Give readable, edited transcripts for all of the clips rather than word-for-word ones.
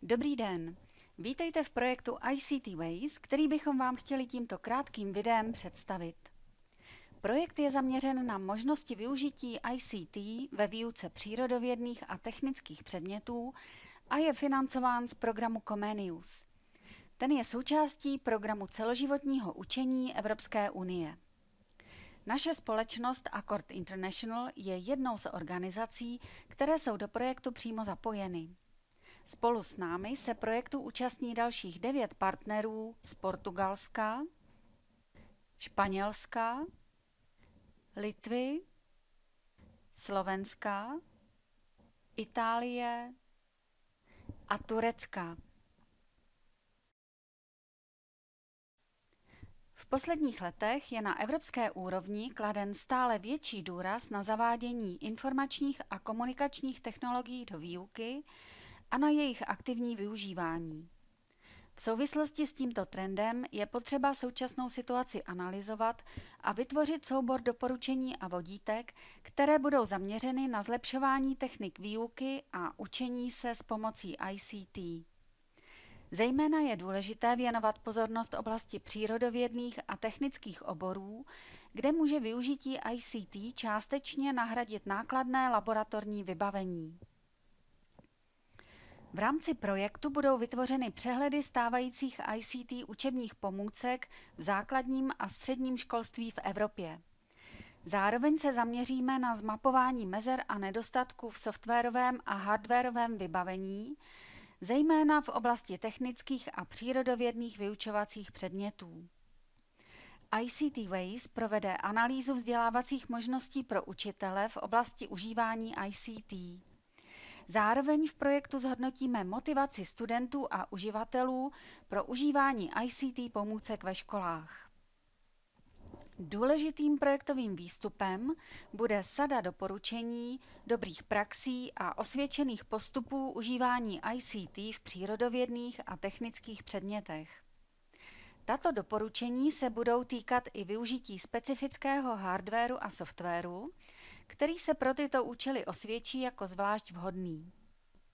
Dobrý den, vítejte v projektu ICT Ways, který bychom vám chtěli tímto krátkým videem představit. Projekt je zaměřen na možnosti využití ICT ve výuce přírodovědných a technických předmětů a je financován z programu Comenius. Ten je součástí programu celoživotního učení Evropské unie. Naše společnost Accord International je jednou z organizací, které jsou do projektu přímo zapojeny. Spolu s námi se projektu účastní dalších 9 partnerů z Portugalska, Španělska, Litvy, Slovenska, Itálie a Turecka. V posledních letech je na evropské úrovni kladen stále větší důraz na zavádění informačních a komunikačních technologií do výuky a na jejich aktivní využívání. V souvislosti s tímto trendem je potřeba současnou situaci analyzovat a vytvořit soubor doporučení a vodítek, které budou zaměřeny na zlepšování technik výuky a učení se s pomocí ICT. Zejména je důležité věnovat pozornost oblasti přírodovědných a technických oborů, kde může využití ICT částečně nahradit nákladné laboratorní vybavení. V rámci projektu budou vytvořeny přehledy stávajících ICT učebních pomůcek v základním a středním školství v Evropě. Zároveň se zaměříme na zmapování mezer a nedostatků v softwarovém a hardwarovém vybavení, zejména v oblasti technických a přírodovědných vyučovacích předmětů. ICT Ways provede analýzu vzdělávacích možností pro učitele v oblasti užívání ICT. Zároveň v projektu zhodnotíme motivaci studentů a uživatelů pro užívání ICT pomůcek ve školách. Důležitým projektovým výstupem bude sada doporučení, dobrých praxí a osvědčených postupů užívání ICT v přírodovědných a technických předmětech. Tato doporučení se budou týkat i využití specifického hardwaru a softwaru, který se pro tyto účely osvědčí jako zvlášť vhodný.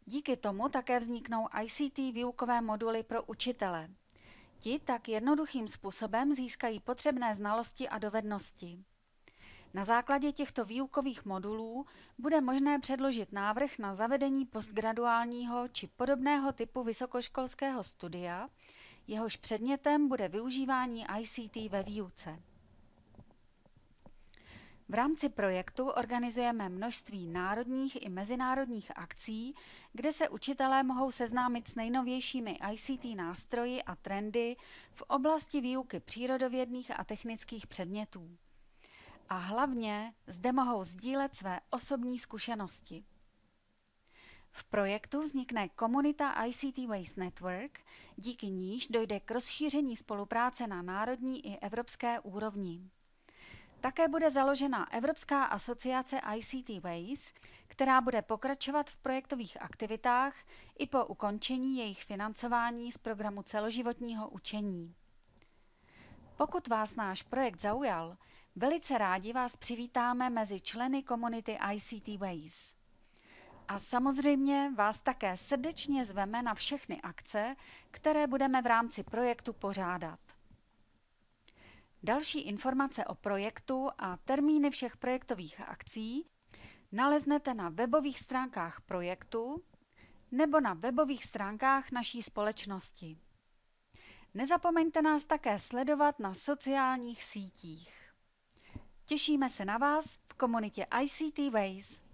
Díky tomu také vzniknou ICT výukové moduly pro učitele. Ti tak jednoduchým způsobem získají potřebné znalosti a dovednosti. Na základě těchto výukových modulů bude možné předložit návrh na zavedení postgraduálního či podobného typu vysokoškolského studia, jehož předmětem bude využívání ICT ve výuce. V rámci projektu organizujeme množství národních i mezinárodních akcí, kde se učitelé mohou seznámit s nejnovějšími ICT nástroji a trendy v oblasti výuky přírodovědných a technických předmětů. A hlavně zde mohou sdílet své osobní zkušenosti. V projektu vznikne komunita ICT Ways Network, díky níž dojde k rozšíření spolupráce na národní i evropské úrovni. Také bude založena Evropská asociace ICT Ways, která bude pokračovat v projektových aktivitách i po ukončení jejich financování z programu celoživotního učení. Pokud vás náš projekt zaujal, velice rádi vás přivítáme mezi členy komunity ICT Ways. A samozřejmě vás také srdečně zveme na všechny akce, které budeme v rámci projektu pořádat. Další informace o projektu a termíny všech projektových akcí naleznete na webových stránkách projektu nebo na webových stránkách naší společnosti. Nezapomeňte nás také sledovat na sociálních sítích. Těšíme se na vás v komunitě ICT Ways.